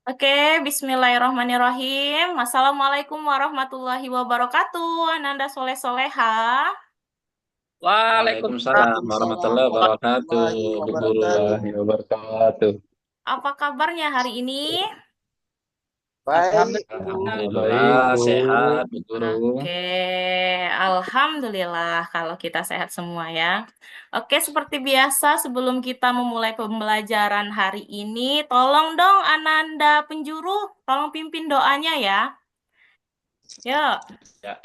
Oke, bismillahirrahmanirrahim. Assalamualaikum warahmatullahi wabarakatuh. Ananda soleh soleha. Waalaikumsalam Waalaikumsalam warahmatullahi wabarakatuh, warahmatullahi Bu Guru. wabarakatuh. Wabarakatuh. Apa kabarnya hari ini? Baik, Bu. Alhamdulillah Baik, Bu. sehat, Bu Guru. Oke, alhamdulillah kalau kita sehat semua ya. Oke, seperti biasa sebelum kita memulai pembelajaran hari ini, tolong dong Ananda penjuru, tolong pimpin doanya ya. Yuk. Ya,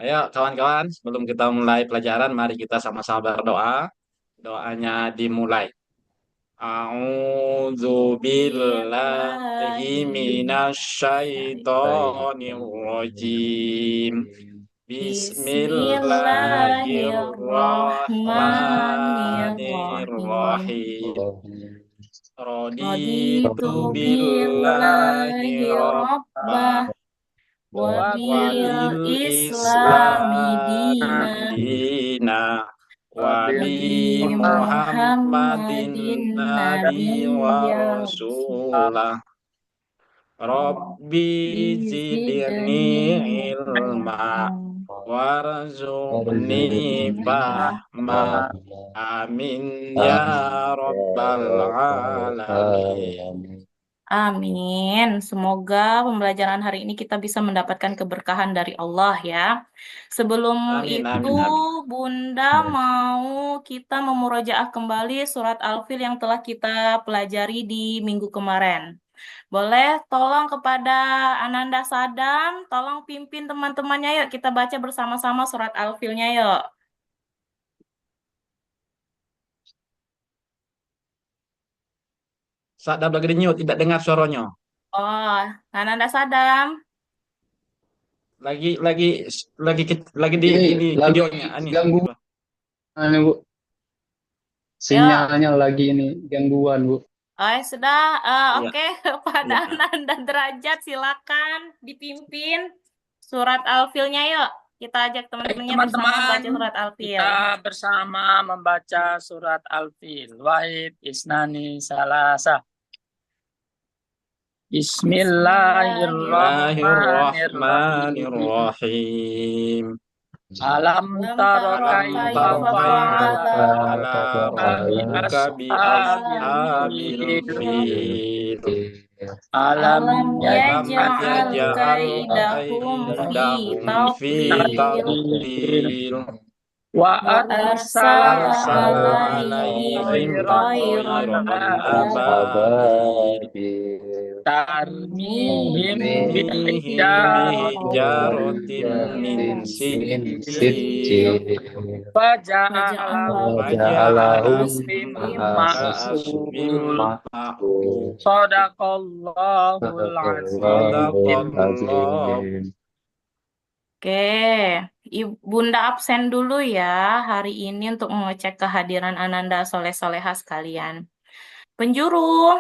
ayo kawan-kawan, sebelum kita mulai pelajaran, mari kita sama-sama berdoa. Doanya dimulai. A'udzu billahi minasyaitonir rajim. Bismillahirrahmanirrahim. Bismillahirrahmanirrahim. Raditu Raditu billahi billahi rabbah rabbah wa bil wabil islami Islam dina dina wa wabi bi Muhammadin Muhammadin nabi wa nabiyya rasulah Rabbi zidni zidni ilma ilma warzuqni fahma amin ya rabbal alamin. Amin. Semoga pembelajaran hari ini kita bisa mendapatkan keberkahan dari Allah ya. Sebelum Amin itu, amin amin. Bunda mau kita memurojaah kembali surat Al-Fil yang telah kita pelajari di minggu kemarin. Boleh tolong kepada Ananda Sadam, tolong pimpin teman-temannya yuk kita baca bersama-sama surat Al-Filnya yuk. Sadap lagi denyut, tidak dengar suaranya. Oh, Ananda Sadam. Lagi di Ini ini lagi videonya ini. gangguan, Bu. Yuk. Sinyalnya lagi ini gangguan, Bu. Sudah. Iya, Oke, kepada iya. Ananda Derajat silakan dipimpin surat Al-Filnya yuk. Kita ajak Baik, teman-temannya bersama teman-teman, baca surat Al-Fil. kita bersama membaca surat Al-Fil. Wahid, Isnani, Salasa. Bismillahirrahmanirrahim. Bismillahirrahmanirrahim. Alam taro taro Alam kaifa taro kaifa kaifa fa'ala fa'ala bi rabbuka bi ashabil ashabil fil. alam Alam Alam yaj'al yaj'al kaidahum fi kaidahum fi tadlil tadlil tadlil wa wa arsala arsala arsala alaihim alaihim alaihim tayran tayran tayran ababil Ababil. tarmihim tarmihim bihijaratin min Min sijil sijil. faja'alahum Waja'alahum asfim ka'asfim ma'kul ma'kul. Sadaqallahul azim. Sadaqallahul Sadaqallah. azim. Oke, Bunda absen dulu ya hari ini untuk mengecek kehadiran Ananda soleh-soleha sekalian. Penjuru,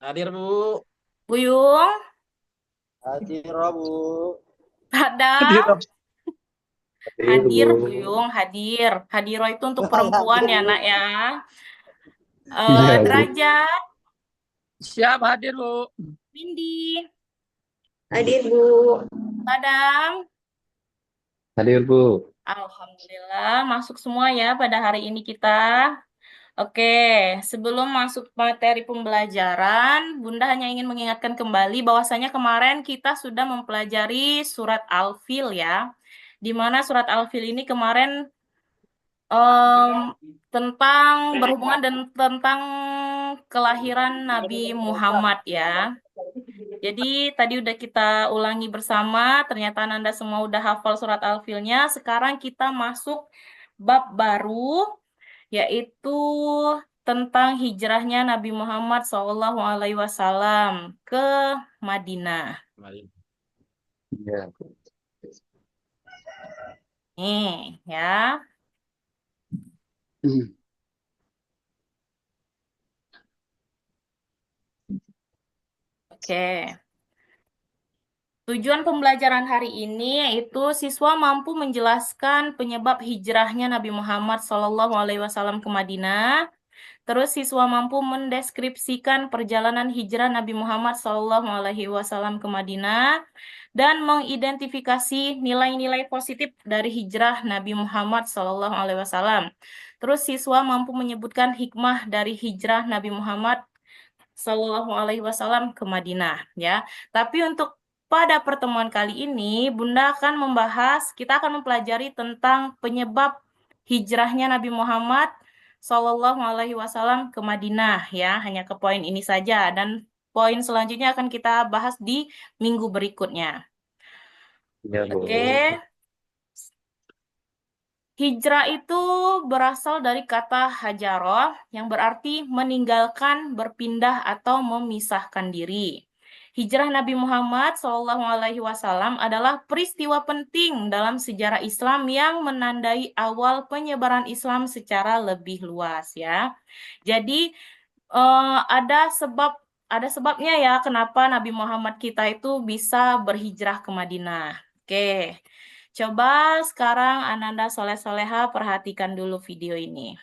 Hadir Bu. Buyung, Hadir, Bu. Adam, hadir Bu. Buyung, hadir. Hadiro itu untuk perempuan ya nak ya. Iya, Bu. Derajat, Siap hadir, Bu. Windy, Hadir, Bu. Adam. Hadir, Bu. Alhamdulillah masuk semua ya pada hari ini kita. Oke, sebelum masuk materi pembelajaran, Bunda hanya ingin mengingatkan kembali bahwasanya kemarin kita sudah mempelajari surat Al-Fil ya. Di mana surat Al-Fil ini kemarin tentang berhubungan dan tentang kelahiran Nabi Muhammad ya. Jadi tadi udah kita ulangi bersama, ternyata Anda semua udah hafal surat Al-Filnya. Sekarang kita masuk bab baru, yaitu tentang hijrahnya Nabi Muhammad SAW ke Madinah. Iya, Bu. Nih ya. Oke. Tujuan pembelajaran hari ini yaitu siswa mampu menjelaskan penyebab hijrahnya Nabi Muhammad SAW ke Madinah, Terus siswa mampu mendeskripsikan perjalanan hijrah Nabi Muhammad SAW ke Madinah dan mengidentifikasi nilai-nilai positif dari hijrah Nabi Muhammad SAW. Terus siswa mampu menyebutkan hikmah dari hijrah Nabi Muhammad SAW ke Madinah, ya. Tapi untuk pada pertemuan kali ini, Bunda akan kita akan mempelajari tentang penyebab hijrahnya Nabi Muhammad SAW ke Madinah, ya. Hanya ke poin ini saja, dan poin selanjutnya akan kita bahas di minggu berikutnya. Iya, Bu. Oke. Hijrah itu berasal dari kata hajaroh yang berarti meninggalkan, berpindah, atau memisahkan diri. Hijrah Nabi Muhammad SAW adalah peristiwa penting dalam sejarah Islam yang menandai awal penyebaran Islam secara lebih luas, ya. Jadi ada sebabnya ya kenapa Nabi Muhammad kita itu bisa berhijrah ke Madinah. Oke. Coba sekarang Ananda Soleh Soleha perhatikan dulu video ini.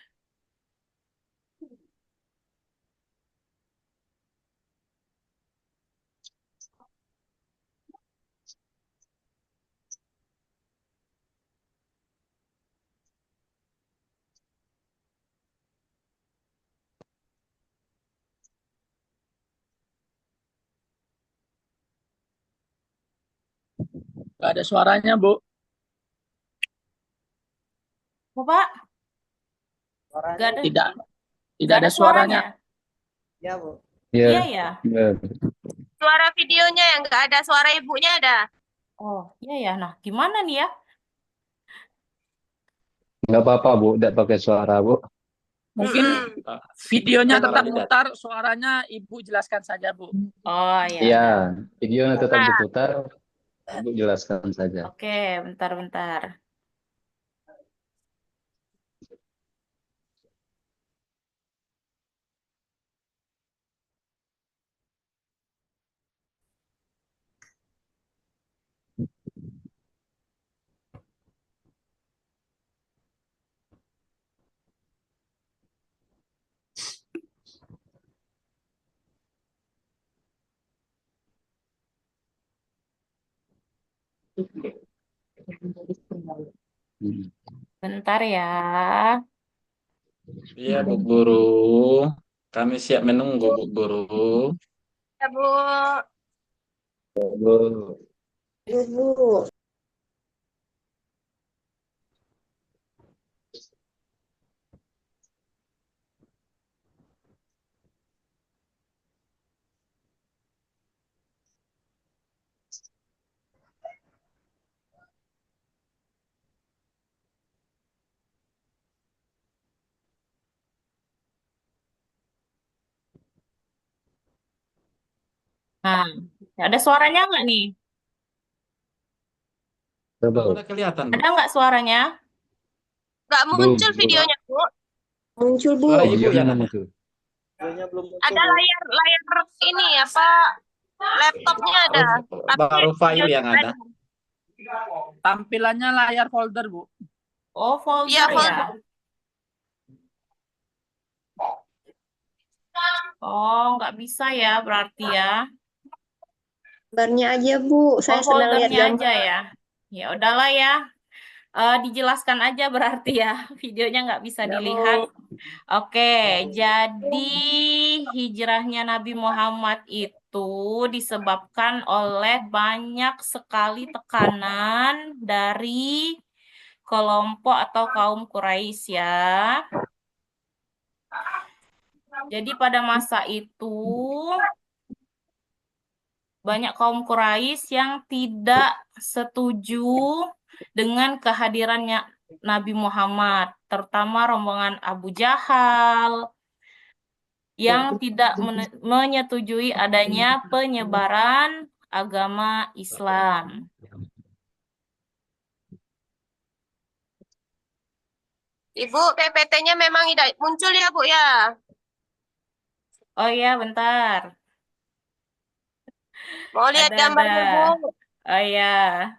Gak ada suaranya, Bu. Bapak, Suaranya gak ada, tidak gak ada ada suaranya. suaranya. Ya, Bu. Iya, Iya ya. iya. Suara videonya yang nggak ada suara ibunya ada. Oh, iya ya. Nah, gimana nih ya? Nggak apa-apa, Bu. Tidak pakai suara, Bu. Mungkin Ah, videonya suara tetap tidak. mutar, suaranya Ibu jelaskan saja, Bu. Oh, ya Iya, udah. videonya tetap diputar. Ibu jelaskan saja. Oke, bentar-bentar. Hmm. Bentar ya. Iya, Bu Guru. Kami siap menunggu, Bu Guru. Ya, Bu. Bu. Bu. Nah, ada suaranya nggak nih? Coba, Bu. Udah kelihatan, Bu. Ada nggak suaranya? Nggak muncul Bu. videonya, Bu. Muncul, Bu. Suara ibu Videonya yang mana ada. tuh? Videonya belum muncul, Ada Bu. layar ini apa? Laptopnya ada. Tapi Baru file videonya yang nggak ada. Tampilannya layar folder, Bu. Oh, folder Iya, ya. folder. Oh, nggak bisa ya berarti ya. Gambarnya aja, Bu. Saya Oh, sedang lihat foldernya gambar. aja ya. Ya udahlah ya. Dijelaskan aja berarti ya. Videonya nggak bisa Ya, dilihat. Bu. Oke, jadi hijrahnya Nabi Muhammad itu disebabkan oleh banyak sekali tekanan dari kelompok atau kaum Quraisy ya. Jadi pada masa itu banyak kaum Quraisy yang tidak setuju dengan kehadirannya Nabi Muhammad, terutama rombongan Abu Jahal yang tidak menyetujui adanya penyebaran agama Islam. Ibu, PPT-nya memang tidak muncul ya, Bu ya? Oh ya, bentar. Mau lihat Ada. gambarnya, Bu? Oh ya.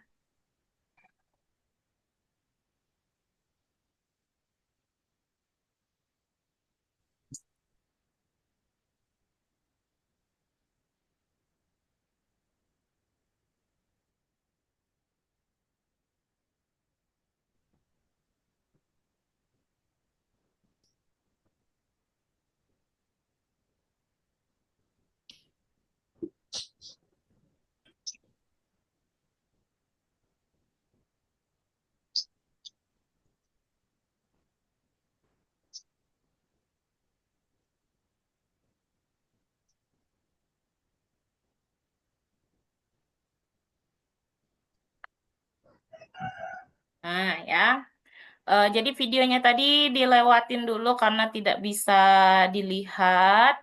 Nah, ya. Jadi videonya tadi dilewatin dulu karena tidak bisa dilihat.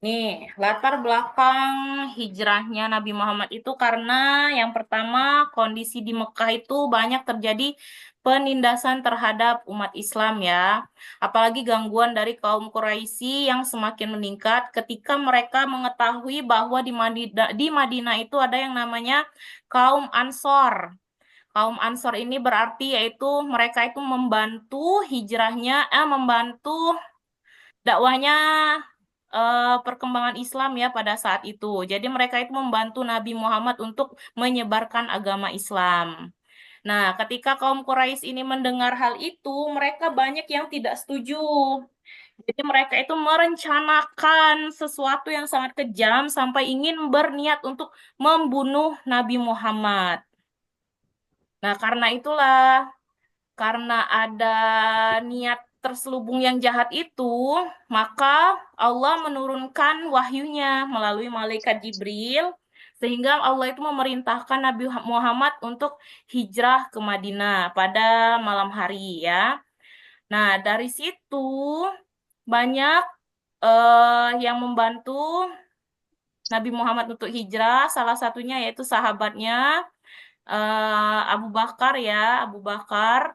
Nih, latar belakang hijrahnya Nabi Muhammad itu karena yang pertama kondisi di Mekah itu banyak terjadi penindasan terhadap umat Islam ya. Apalagi gangguan dari kaum Quraisy yang semakin meningkat ketika mereka mengetahui bahwa di Madinah itu ada yang namanya kaum Ansor. Kaum Ansor ini berarti yaitu mereka itu membantu dakwahnya perkembangan Islam ya pada saat itu. Jadi mereka itu membantu Nabi Muhammad untuk menyebarkan agama Islam. Nah, ketika kaum Quraisy ini mendengar hal itu, mereka banyak yang tidak setuju. Jadi mereka itu merencanakan sesuatu yang sangat kejam sampai ingin berniat untuk membunuh Nabi Muhammad. Nah, karena ada niat terselubung yang jahat itu, maka Allah menurunkan wahyunya melalui malaikat Jibril, sehingga Allah itu memerintahkan Nabi Muhammad untuk hijrah ke Madinah pada malam hari ya. Nah, dari situ banyak yang membantu Nabi Muhammad untuk hijrah, salah satunya yaitu sahabatnya Abu Bakar ya, Abu Bakar.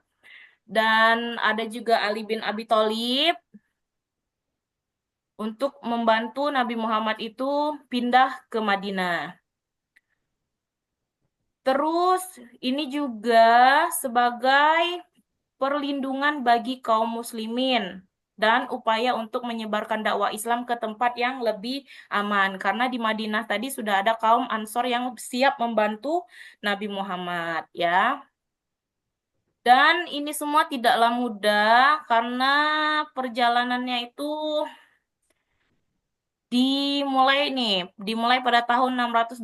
Dan ada juga Ali bin Abi Thalib untuk membantu Nabi Muhammad itu pindah ke Madinah. Terus ini juga sebagai perlindungan bagi kaum muslimin dan upaya untuk menyebarkan dakwah Islam ke tempat yang lebih aman. Karena di Madinah tadi sudah ada kaum Ansor yang siap membantu Nabi Muhammad ya. Dan ini semua tidaklah mudah karena perjalanannya itu dimulai pada tahun 622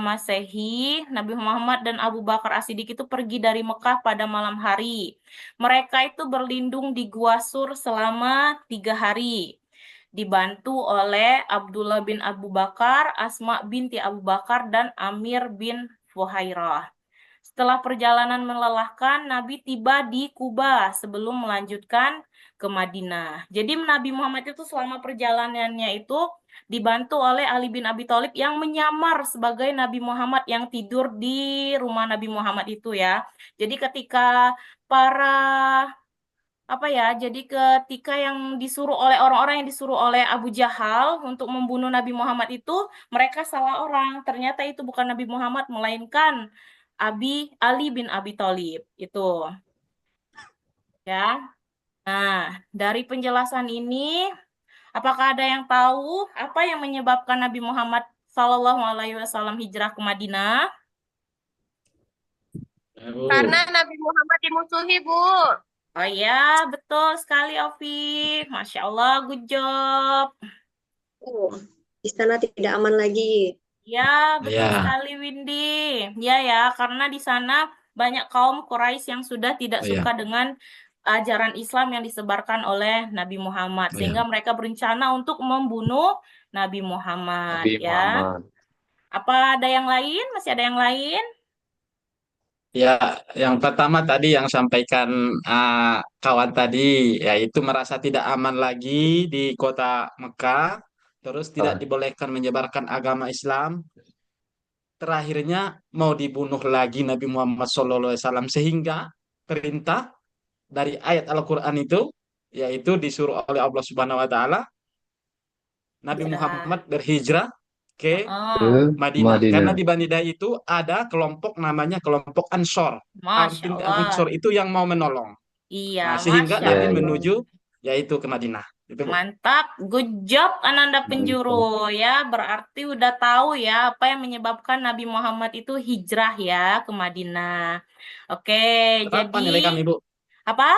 Masehi. Nabi Muhammad dan Abu Bakar As-Siddiq itu pergi dari Mekah pada malam hari. Mereka itu berlindung di Gua Sur selama 3 hari. Dibantu oleh Abdullah bin Abu Bakar, Asma binti Abu Bakar, dan Amir bin Fuhairah. Setelah perjalanan melelahkan, Nabi tiba di Kuba sebelum melanjutkan ke Madinah. Jadi Nabi Muhammad itu selama perjalanannya itu dibantu oleh Ali bin Abi Thalib yang menyamar sebagai Nabi Muhammad yang tidur di rumah Nabi Muhammad itu ya. Jadi ketika ketika yang disuruh oleh orang-orang yang disuruh oleh Abu Jahal untuk membunuh Nabi Muhammad itu, mereka salah orang. Ternyata itu bukan Nabi Muhammad, melainkan Ali bin Abi Thalib. Itu. Ya. Nah, dari penjelasan ini, apakah ada yang tahu apa yang menyebabkan Nabi Muhammad SAW hijrah ke Madinah? Bu. Karena Nabi Muhammad dimusuhi, Bu. Oh ya, betul sekali Ovi. Masya Allah, good job. Di sana tidak aman lagi. Ya, betul Ya. sekali Windy. Ya, karena di sana banyak kaum Quraisy yang sudah tidak Oh, ya. suka dengan ajaran Islam yang disebarkan oleh Nabi Muhammad, Oh, ya. sehingga mereka berencana untuk membunuh Nabi Muhammad, Nabi ya. Muhammad. Apa ada yang lain? Masih ada yang lain? Ya, yang pertama tadi yang sampaikan kawan tadi, yaitu merasa tidak aman lagi di kota Mekah, terus tidak dibolehkan menyebarkan agama Islam. Terakhirnya mau dibunuh lagi Nabi Muhammad SAW sehingga perintah dari ayat Al-Quran itu, yaitu disuruh oleh Allah Subhanahu Wa Taala Nabi Muhammad berhijrah ke Oh, Madinah. Madinah. Karena di Madinah itu ada kelompok namanya kelompok Ansor. Masya Allah. Ansor itu yang mau menolong. Iya, Nah, sehingga Masya Nabi Allah. menuju yaitu ke Madinah. Itu, Bu. Mantap, good job Ananda Penjuru ya. Berarti udah tahu ya apa yang menyebabkan Nabi Muhammad itu hijrah ya ke Madinah. Oke, Berapa jadi nilai kami, Bu? apa?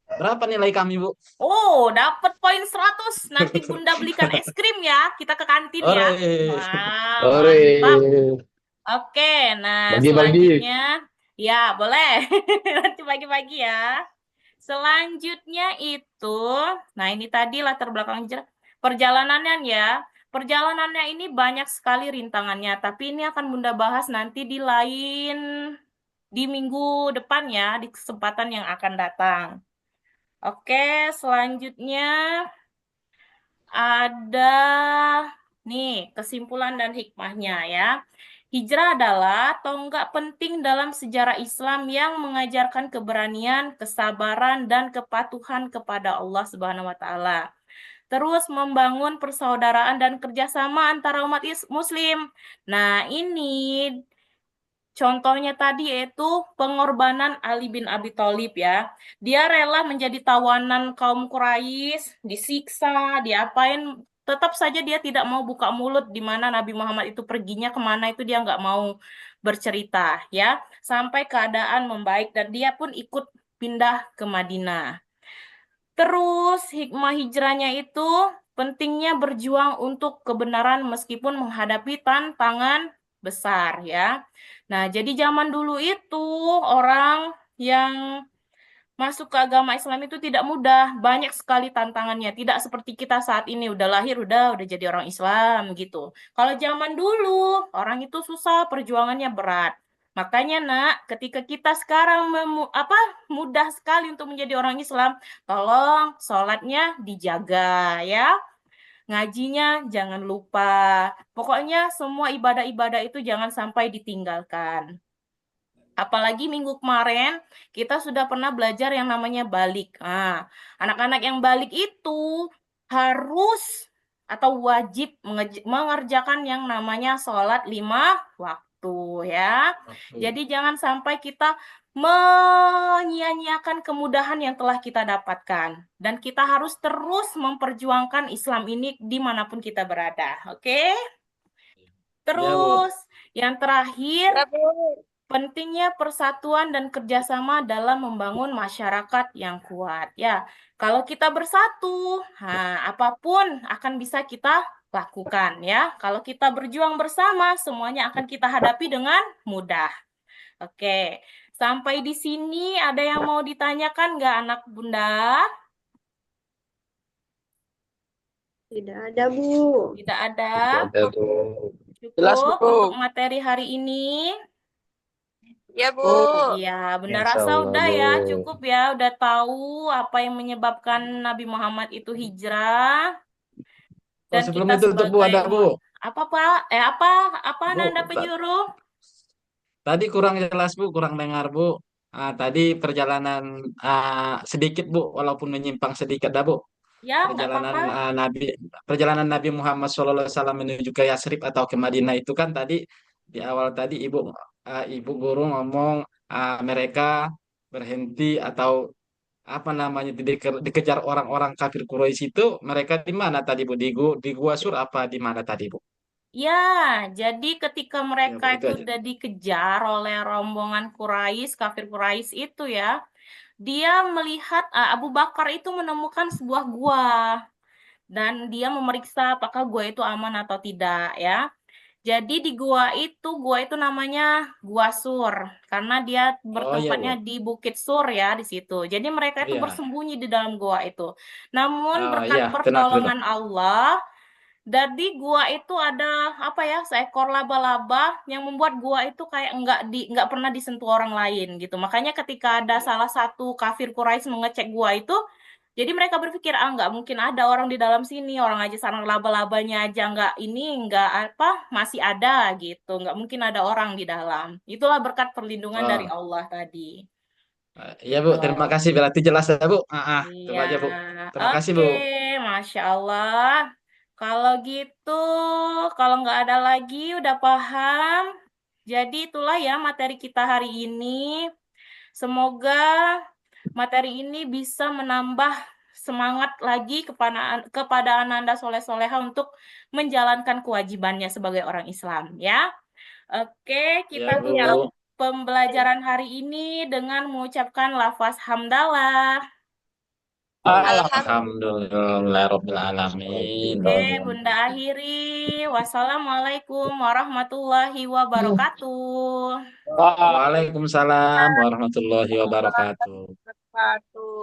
Berapa nilai kami, Bu? Oh, dapat poin 100. Nanti Bunda belikan es krim ya. Kita ke kantin ya. Ore. Wow, Ore. mantap. Oke, nah Bagi-bagi. selanjutnya ya boleh. Nanti bagi-bagi ya. Selanjutnya itu, nah ini tadi latar belakang perjalanannya ya. Perjalanannya ini banyak sekali rintangannya, tapi ini akan Bunda bahas nanti di minggu depan ya, di kesempatan yang akan datang. Oke, selanjutnya ada nih kesimpulan dan hikmahnya ya. Hijrah adalah tonggak penting dalam sejarah Islam yang mengajarkan keberanian, kesabaran, dan kepatuhan kepada Allah Subhanahu wa Ta'ala. Terus membangun persaudaraan dan kerjasama antara umat Muslim. Nah, ini contohnya tadi yaitu pengorbanan Ali bin Abi Thalib ya. Dia rela menjadi tawanan kaum Quraisy, disiksa, diapain, tetap saja dia tidak mau buka mulut di mana Nabi Muhammad itu perginya kemana itu dia nggak mau bercerita ya. Sampai keadaan membaik dan dia pun ikut pindah ke Madinah. Terus hikmah hijrahnya itu pentingnya berjuang untuk kebenaran meskipun menghadapi tantangan besar ya. Nah, jadi zaman dulu itu orang yang masuk ke agama Islam itu tidak mudah, banyak sekali tantangannya. Tidak seperti kita saat ini udah lahir udah jadi orang Islam gitu. Kalau zaman dulu orang itu susah, perjuangannya berat. Makanya nak, ketika kita sekarang mudah sekali untuk menjadi orang Islam, tolong sholatnya dijaga ya. Ngajinya jangan lupa. Pokoknya semua ibadah-ibadah itu jangan sampai ditinggalkan. Apalagi minggu kemarin kita sudah pernah belajar yang namanya balik. Nah, anak-anak yang balik itu harus atau wajib mengerjakan yang namanya sholat 5 waktu ya. Jadi jangan sampai kita menyia-nyiakan kemudahan yang telah kita dapatkan. Dan kita harus terus memperjuangkan Islam ini dimanapun kita berada. Oke? Terus yang terakhir, Ya, Bu. pentingnya persatuan dan kerjasama dalam membangun masyarakat yang kuat. Ya, kalau kita bersatu, apapun akan bisa kita lakukan ya. Kalau kita berjuang bersama, semuanya akan kita hadapi dengan mudah. Oke, sampai di sini ada yang mau ditanyakan nggak anak Bunda? Tidak ada, Bu. Tidak ada. Ada tuh. Jelas, Cukup Bu. untuk materi hari ini. Ya, Bu. Iya, Bunda Insya rasa Allah, udah ya, Bu. cukup ya, udah tahu apa yang menyebabkan Nabi Muhammad itu hijrah Oh, dan sebelum kita itu tuh Bu ada sebagai Bu. apa Pak? Apa Bu, Nanda penyuruh? tadi kurang jelas Bu, kurang dengar Bu. Tadi perjalanan sedikit Bu, walaupun menyimpang sedikit dah Bu. Ya, nggak Perjalanan apa-apa. Nabi Muhammad SAW menuju ke Yasrib atau ke Madinah itu kan tadi di awal tadi Ibu guru ngomong mereka berhenti atau apa namanya dikejar orang-orang kafir Quraisy itu mereka di mana tadi Bu? Di Gua Sur apa di mana tadi Bu? Ya, jadi ketika Ya mereka Bu, itu itu aja. udah dikejar oleh rombongan Quraisy, kafir Quraisy itu ya, dia melihat Abu Bakar itu menemukan sebuah gua dan dia memeriksa apakah gua itu aman atau tidak ya. Jadi di gua itu namanya Gua Sur karena dia Oh iya bertempatnya Bu. di Bukit Sur ya di situ. Jadi mereka itu Iya. bersembunyi di dalam gua itu. Namun Oh berkat iya, tenang tenang. pertolongan Allah, dari gua itu ada apa ya seekor laba-laba yang membuat gua itu kayak nggak pernah disentuh orang lain gitu. Makanya ketika ada salah satu kafir Quraisy mengecek gua itu, jadi mereka berpikir nggak mungkin ada orang di dalam sini, orang aja sarang laba-labanya aja nggak apa masih ada gitu, nggak mungkin ada orang di dalam. Itulah berkat perlindungan dari Oh, Allah tadi. iya Bu, terima Tuh. kasih berarti jelas ya Bu. Itu Iya, aja Bu. Terima kasih oke, Bu. Masya Allah. Kalau gitu, kalau nggak ada lagi, udah paham. Jadi itulah ya materi kita hari ini. Semoga materi ini bisa menambah semangat lagi kepada Ananda Soleh-Soleha untuk menjalankan kewajibannya sebagai orang Islam, ya. Oke, Ya kita tutup Bu. pembelajaran hari ini dengan mengucapkan lafaz hamdalah. Alhamdulillahirobbilalamin. Oke, Bunda akhiri. Wassalamualaikum warahmatullahi wabarakatuh. Waalaikumsalam warahmatullahi wabarakatuh. Wabarakatuh.